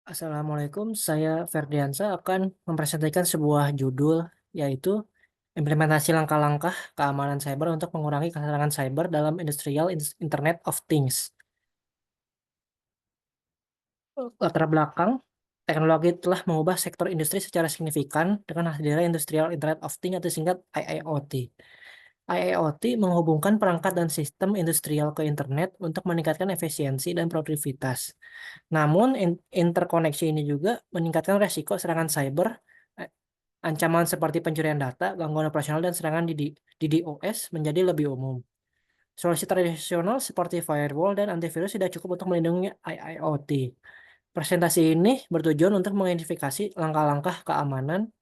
Assalamualaikum, saya Ferdiansa akan mempresentasikan sebuah judul yaitu implementasi langkah-langkah keamanan cyber untuk mengurangi keserangan cyber dalam Industrial Internet of Things. Latar belakang, teknologi telah mengubah sektor industri secara signifikan dengan hadirnya Industrial Internet of Things atau singkat IIoT. IIoT menghubungkan perangkat dan sistem industrial ke internet untuk meningkatkan efisiensi dan produktivitas. Namun, interkoneksi ini juga meningkatkan resiko serangan cyber. eh, Ancaman seperti pencurian data, gangguan operasional, dan serangan di DOS menjadi lebih umum. Solusi tradisional seperti firewall dan antivirus tidak cukup untuk melindungi IIoT. Presentasi ini bertujuan untuk mengidentifikasi langkah-langkah keamanan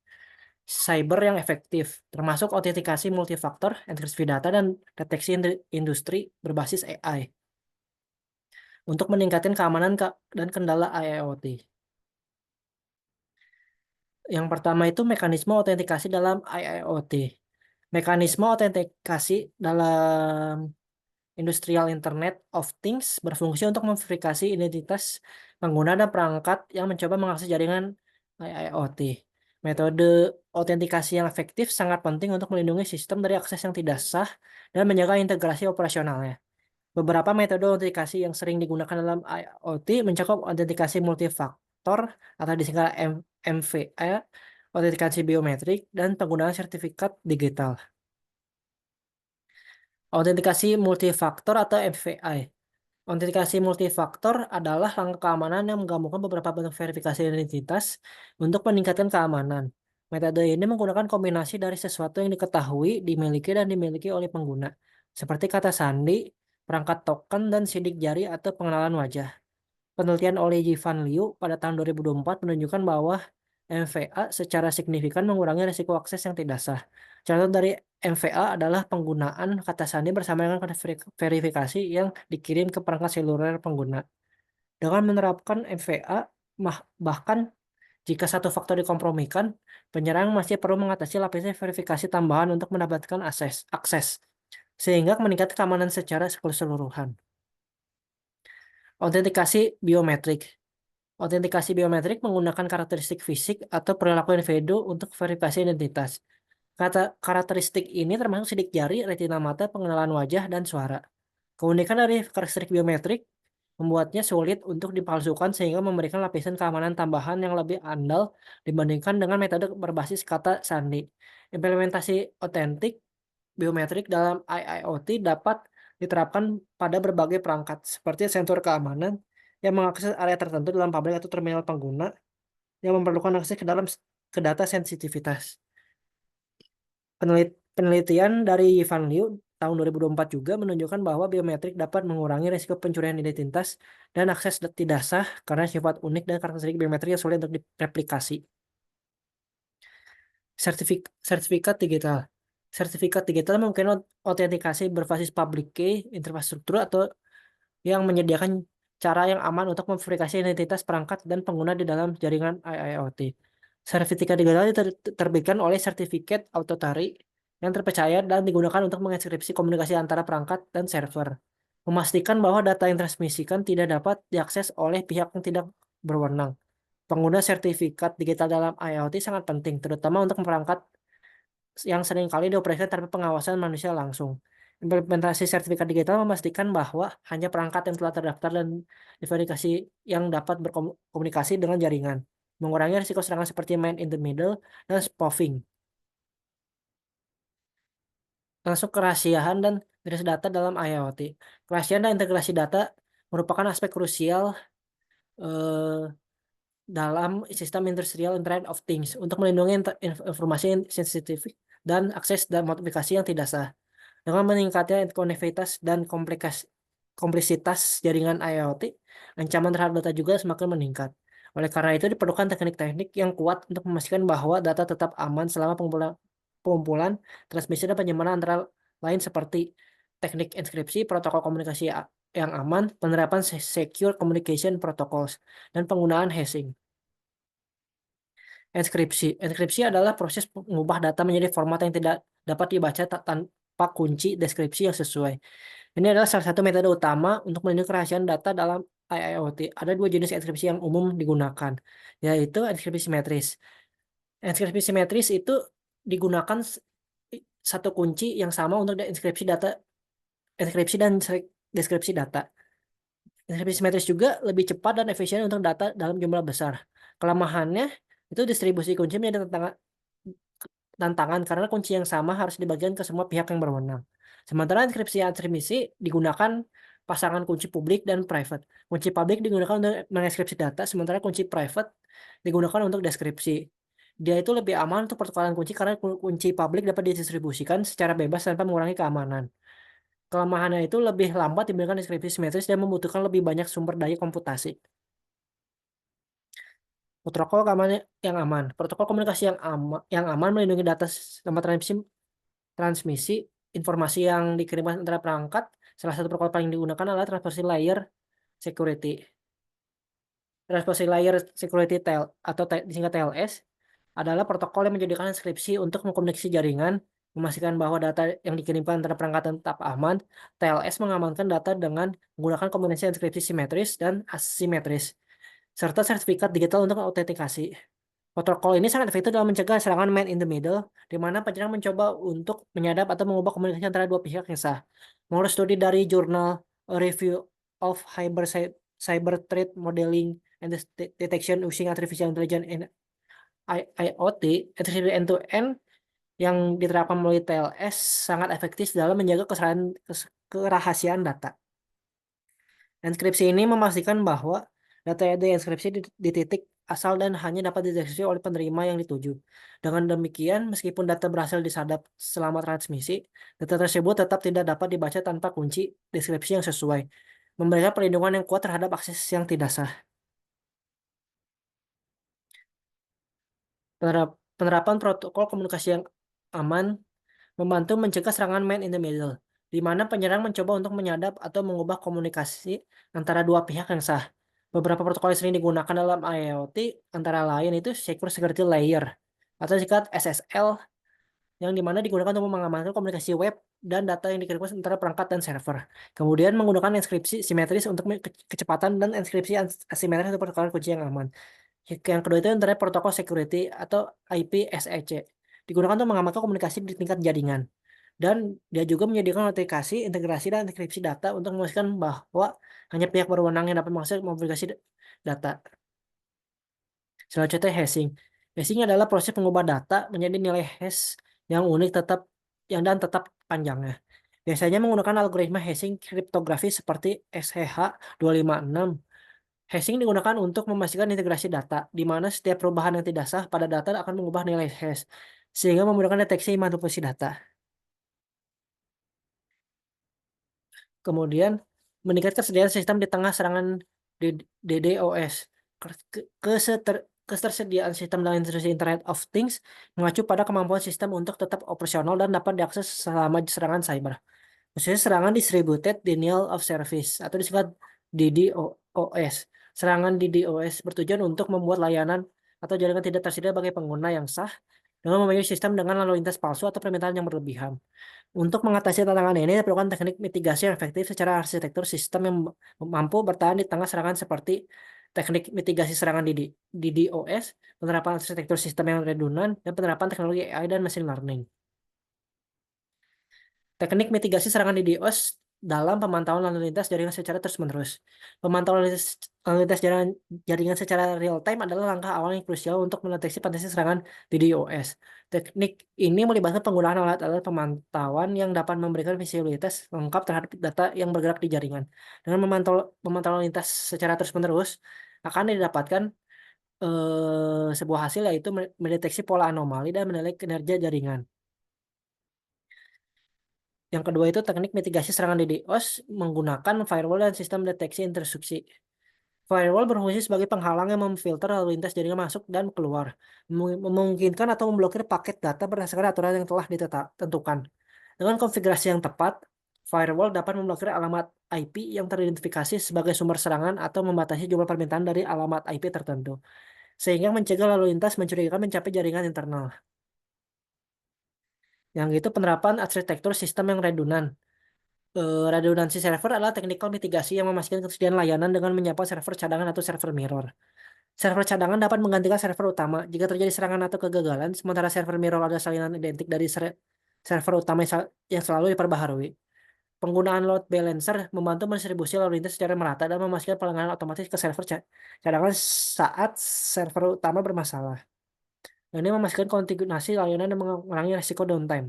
cyber yang efektif, termasuk autentikasi multifaktor, enkripsi data, dan deteksi industri berbasis AI untuk meningkatkan keamanan dan kendala IIoT. Yang pertama itu mekanisme autentikasi dalam IIoT. Mekanisme autentikasi dalam Industrial Internet of Things berfungsi untuk memverifikasi identitas pengguna dan perangkat yang mencoba mengakses jaringan IIoT. Metode autentikasi yang efektif sangat penting untuk melindungi sistem dari akses yang tidak sah dan menjaga integrasi operasionalnya. Beberapa metode autentikasi yang sering digunakan dalam IoT mencakup autentikasi multifaktor atau disingkat MVA, autentikasi biometrik, dan penggunaan sertifikat digital. Autentikasi multifaktor atau MVI. Autentikasi multifaktor adalah langkah keamanan yang menggabungkan beberapa bentuk verifikasi identitas untuk meningkatkan keamanan. Metode ini menggunakan kombinasi dari sesuatu yang diketahui, dimiliki, dan dimiliki oleh pengguna, seperti kata sandi, perangkat token, dan sidik jari atau pengenalan wajah. Penelitian oleh Jivan Liu pada tahun 2024 menunjukkan bahwa MVA secara signifikan mengurangi risiko akses yang tidak sah. Contoh dari MVA adalah penggunaan kata sandi bersama dengan kode verifikasi yang dikirim ke perangkat seluler pengguna. Dengan menerapkan MVA, bahkan jika satu faktor dikompromikan, penyerang masih perlu mengatasi lapisan verifikasi tambahan untuk mendapatkan akses, sehingga meningkatkan keamanan secara keseluruhan. Autentikasi biometrik. Autentikasi biometrik menggunakan karakteristik fisik atau perilaku individu untuk verifikasi identitas. Karakteristik ini termasuk sidik jari, retina mata, pengenalan wajah, dan suara. Keunikan dari karakteristik biometrik membuatnya sulit untuk dipalsukan sehingga memberikan lapisan keamanan tambahan yang lebih andal dibandingkan dengan metode berbasis kata sandi. Implementasi otentik biometrik dalam IIoT dapat diterapkan pada berbagai perangkat, seperti sensor keamanan yang mengakses area tertentu dalam pabrik atau terminal pengguna yang memerlukan akses ke data sensitivitas. Penelitian dari Van Liu tahun 2024 juga menunjukkan bahwa biometrik dapat mengurangi risiko pencurian identitas dan akses tidak sah karena sifat unik dan karakteristik biometrik yang sulit untuk direplikasi. Sertifikat digital. Sertifikat digital mungkin autentikasi berbasis public key, infrastruktur, atau yang menyediakan cara yang aman untuk memverifikasi identitas perangkat dan pengguna di dalam jaringan IIoT. Sertifikat digital diterbitkan oleh Certificate Authority yang terpercaya dan digunakan untuk mengenkripsi komunikasi antara perangkat dan server, memastikan bahwa data yang transmisikan tidak dapat diakses oleh pihak yang tidak berwenang. Pengguna sertifikat digital dalam IoT sangat penting, terutama untuk perangkat yang seringkali dioperasikan tanpa pengawasan manusia langsung. Implementasi sertifikat digital memastikan bahwa hanya perangkat yang telah terdaftar dan diverifikasi yang dapat berkomunikasi dengan jaringan, mengurangi risiko serangan seperti man in the middle dan spoofing. Masuk kerahasiaan dan integrasi data dalam IoT. Kerahasiaan dan integrasi data merupakan aspek krusial eh, dalam sistem Industrial Internet of Things untuk melindungi informasi yang sensitif dan akses dan modifikasi yang tidak sah. Dengan meningkatnya konektivitas dan kompleksitas jaringan IoT, ancaman terhadap data juga semakin meningkat. Oleh karena itu, diperlukan teknik-teknik yang kuat untuk memastikan bahwa data tetap aman selama pengumpulan, transmisi, dan penyimpanan antara lain seperti teknik enkripsi, protokol komunikasi yang aman, penerapan secure communication protocols, dan penggunaan hashing. Enkripsi. Enkripsi adalah proses mengubah data menjadi format yang tidak dapat dibaca tanpa kunci deskripsi yang sesuai. Ini adalah salah satu metode utama untuk melindungi kerahasiaan data dalam IoT, ada dua jenis inskripsi yang umum digunakan, yaitu inskripsi simetris. Inskripsi simetris itu digunakan satu kunci yang sama untuk inskripsi data, inskripsi dan deskripsi data. Inskripsi simetris juga lebih cepat dan efisien untuk data dalam jumlah besar. Kelemahannya itu distribusi kunci menjadi tantangan karena kunci yang sama harus dibagikan ke semua pihak yang berwenang. Sementara inskripsi atribusi digunakan pasangan kunci publik dan private. Kunci publik digunakan untuk menginskripsi data, sementara kunci private digunakan untuk deskripsi. Dia itu lebih aman untuk pertukaran kunci karena kunci publik dapat didistribusikan secara bebas tanpa mengurangi keamanan. Kelemahannya itu lebih lambat dibandingkan deskripsi simetris dan membutuhkan lebih banyak sumber daya komputasi. Protokol keamanan yang aman. Protokol komunikasi yang aman melindungi data sama transmisi informasi yang dikirimkan antara perangkat. Salah satu protokol paling digunakan adalah Transport Layer Security. Transport Layer Security atau disingkat TLS adalah protokol yang menjadikan inskripsi untuk mengkomunikasi jaringan, memastikan bahwa data yang dikirimkan antara perangkat tetap aman. TLS mengamankan data dengan menggunakan kombinasi inskripsi simetris dan asimetris, serta sertifikat digital untuk autentikasi. Protokol ini sangat efektif dalam mencegah serangan man in the middle, di mana penyerang mencoba untuk menyadap atau mengubah komunikasi antara dua pihak yang sah. Menurut studi dari jurnal A Review of Cyber Threat Modeling and Detection Using Artificial Intelligence in IoT, enkripsi end-to-end yang diterapkan melalui TLS sangat efektif dalam menjaga kerahasiaan data. Inskripsi ini memastikan bahwa data yang diinskripsi di titik asal dan hanya dapat dideteksi oleh penerima yang dituju. Dengan demikian, meskipun data berhasil disadap selama transmisi, data tersebut tetap tidak dapat dibaca tanpa kunci deskripsi yang sesuai, memberikan perlindungan yang kuat terhadap akses yang tidak sah. Penerapan protokol komunikasi yang aman membantu mencegah serangan man in the middle, di mana penyerang mencoba untuk menyadap atau mengubah komunikasi antara dua pihak yang sah. Beberapa protokol yang sering digunakan dalam IoT antara lain itu Secure Security Layer atau singkat SSL, yang dimana digunakan untuk mengamankan komunikasi web dan data yang dikirimkan antara perangkat dan server. Kemudian menggunakan inskripsi simetris untuk kecepatan dan inskripsi asimetris untuk pertukaran kunci yang aman. Yang kedua itu Internet Protocol Security atau IPSEC. Digunakan untuk mengamankan komunikasi di tingkat jaringan. Dan dia juga menyediakan notifikasi, integrasi, dan enkripsi data untuk memastikan bahwa hanya pihak berwenang yang dapat mengakses modifikasi data. Selanjutnya hashing. Hashing adalah proses mengubah data menjadi nilai hash yang unik dan tetap panjangnya. Biasanya menggunakan algoritma hashing kriptografi seperti SHA-256. Hashing digunakan untuk memastikan integrasi data, di mana setiap perubahan yang tidak sah pada data akan mengubah nilai hash, sehingga memudahkan deteksi manipulasi data. Kemudian, meningkatkan kesediaan sistem di tengah serangan DDoS. Ketersediaan sistem dalam industri Internet of Things mengacu pada kemampuan sistem untuk tetap operasional dan dapat diakses selama serangan cyber. Khususnya serangan Distributed Denial of Service atau disingkat DDoS. Serangan DDoS bertujuan untuk membuat layanan atau jaringan tidak tersedia bagi pengguna yang sah dengan memiliki sistem dengan lalu lintas palsu atau permintaan yang berlebihan. Untuk mengatasi tantangan ini diperlukan teknik mitigasi yang efektif secara arsitektur sistem yang mampu bertahan di tengah serangan seperti teknik mitigasi serangan DDoS, penerapan arsitektur sistem yang redundan, dan penerapan teknologi AI dan machine learning. Teknik mitigasi serangan DDoS dalam pemantauan lalu lintas jaringan secara terus-menerus. Pemantauan lalu lintas jaringan secara real-time adalah langkah awal yang krusial untuk mendeteksi potensi serangan DDoS. Teknik ini melibatkan penggunaan alat-alat pemantauan yang dapat memberikan visibilitas lengkap terhadap data yang bergerak di jaringan. Dengan memantau lalu lintas secara terus-menerus, akan didapatkan sebuah hasil, yaitu mendeteksi pola anomali dan menilai kinerja jaringan. Yang kedua itu teknik mitigasi serangan DDoS menggunakan firewall dan sistem deteksi interupsi. Firewall berfungsi sebagai penghalang yang memfilter lalu lintas jaringan masuk dan keluar, memungkinkan atau memblokir paket data berdasarkan aturan yang telah ditentukan. Dengan konfigurasi yang tepat, firewall dapat memblokir alamat IP yang teridentifikasi sebagai sumber serangan atau membatasi jumlah permintaan dari alamat IP tertentu, sehingga mencegah lalu lintas mencurigakan mencapai jaringan internal. Yang itu penerapan arsitektur sistem yang redundan. Redundancy server adalah teknikal mitigasi yang memastikan ketersediaan layanan dengan menyiapkan server cadangan atau server mirror. Server cadangan dapat menggantikan server utama jika terjadi serangan atau kegagalan, sementara server mirror adalah salinan identik dari server utama yang selalu diperbaharui. Penggunaan load balancer membantu mendistribusi lalu lintas secara merata dan memastikan pelanggaran otomatis ke server cadangan saat server utama bermasalah. Ini memastikan kontinuasi layanan dan mengurangi risiko downtime.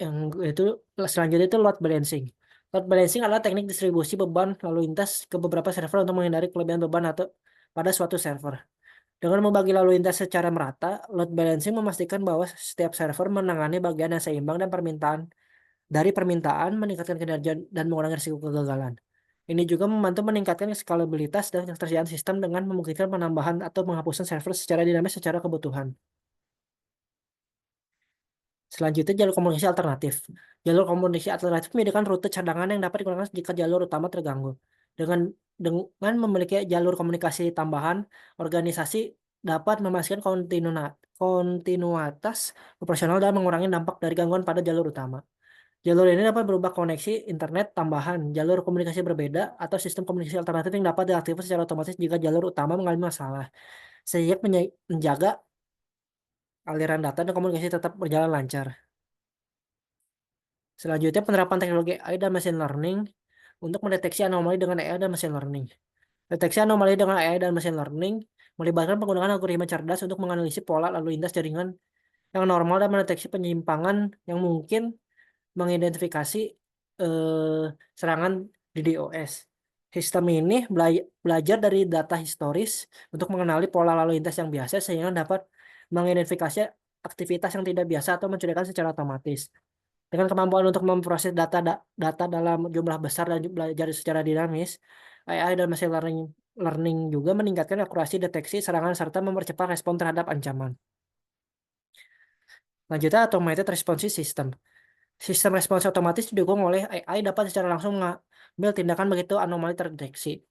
Yang itu selanjutnya itu load balancing. Load balancing adalah teknik distribusi beban lalu lintas ke beberapa server untuk menghindari kelebihan beban atau pada suatu server. Dengan membagi lalu lintas secara merata, load balancing memastikan bahwa setiap server menangani bagian yang seimbang dan permintaan meningkatkan kinerja dan mengurangi risiko kegagalan. Ini juga membantu meningkatkan skalabilitas dan ketersediaan sistem dengan memungkinkan penambahan atau penghapusan server secara dinamis secara kebutuhan. Selanjutnya, jalur komunikasi alternatif. Jalur komunikasi alternatif menyediakan rute cadangan yang dapat digunakan jika jalur utama terganggu. Dengan dengan memiliki jalur komunikasi tambahan, organisasi dapat memastikan kontinuitas operasional dan mengurangi dampak dari gangguan pada jalur utama. Jalur ini dapat berubah koneksi internet tambahan, jalur komunikasi berbeda, atau sistem komunikasi alternatif yang dapat diaktifkan secara otomatis jika jalur utama mengalami masalah, sehingga menjaga aliran data dan komunikasi tetap berjalan lancar. Selanjutnya, penerapan teknologi AI dan machine learning untuk mendeteksi anomali dengan AI dan machine learning. Deteksi anomali dengan AI dan machine learning melibatkan penggunaan algoritma cerdas untuk menganalisis pola lalu lintas jaringan yang normal dan mendeteksi penyimpangan yang mungkin mengidentifikasi serangan DDoS. Sistem ini belajar dari data historis untuk mengenali pola lalu lintas yang biasa sehingga dapat mengidentifikasi aktivitas yang tidak biasa atau mencurigakan secara otomatis. Dengan kemampuan untuk memproses data dalam jumlah besar dan belajar secara dinamis, AI dan machine learning juga meningkatkan akurasi deteksi serangan serta mempercepat respon terhadap ancaman. Lanjutnya, automated response system. Sistem respons otomatis didukung oleh AI dapat secara langsung mengambil tindakan begitu anomali terdeteksi.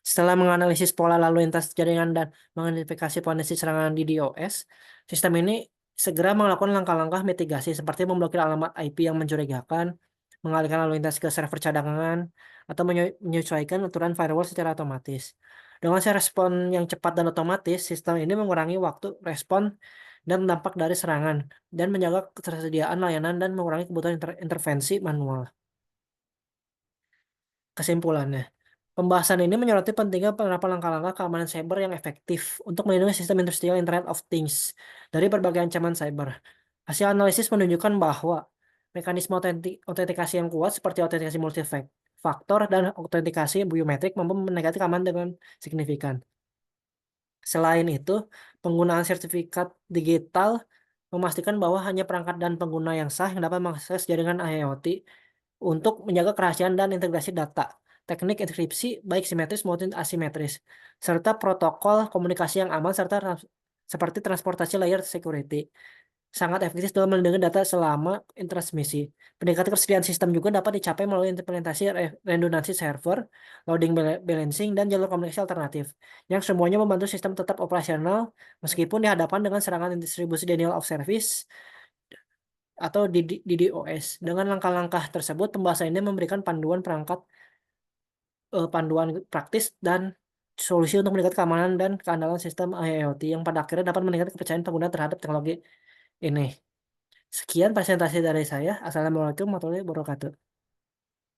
Setelah menganalisis pola lalu lintas jaringan dan mengidentifikasi potensi serangan DDoS, sistem ini segera melakukan langkah-langkah mitigasi seperti memblokir alamat IP yang mencurigakan, mengalihkan lalu lintas ke server cadangan, atau menyesuaikan aturan firewall secara otomatis. Dengan respon yang cepat dan otomatis, sistem ini mengurangi waktu respon dan dampak dari serangan, dan menjaga ketersediaan layanan dan mengurangi kebutuhan intervensi manual. Kesimpulannya, pembahasan ini menyoroti pentingnya penerapan langkah-langkah keamanan cyber yang efektif untuk melindungi sistem industrial Internet of Things dari berbagai ancaman cyber. Hasil analisis menunjukkan bahwa mekanisme autentikasi yang kuat seperti autentikasi multifaktor dan autentikasi biometrik mampu meningkatkan keamanan dengan signifikan. Selain itu, penggunaan sertifikat digital memastikan bahwa hanya perangkat dan pengguna yang sah yang dapat mengakses jaringan IoT untuk menjaga kerahasiaan dan integrasi data, teknik enkripsi baik simetris maupun asimetris, serta protokol komunikasi yang aman seperti transportasi layer security. Sangat efektif dalam melindungi data selama transmisi. Peningkatan kesediaan sistem juga dapat dicapai melalui implementasi redundancy server, loading balancing, dan jalur komunikasi alternatif, yang semuanya membantu sistem tetap operasional meskipun dihadapkan dengan serangan distribusi denial of service atau DDoS. Dengan langkah-langkah tersebut, pembahasan ini memberikan panduan praktis dan solusi untuk meningkatkan keamanan dan keandalan sistem IoT yang pada akhirnya dapat meningkatkan kepercayaan pengguna terhadap teknologi ini. Sekian presentasi dari saya. Assalamualaikum warahmatullahi wabarakatuh.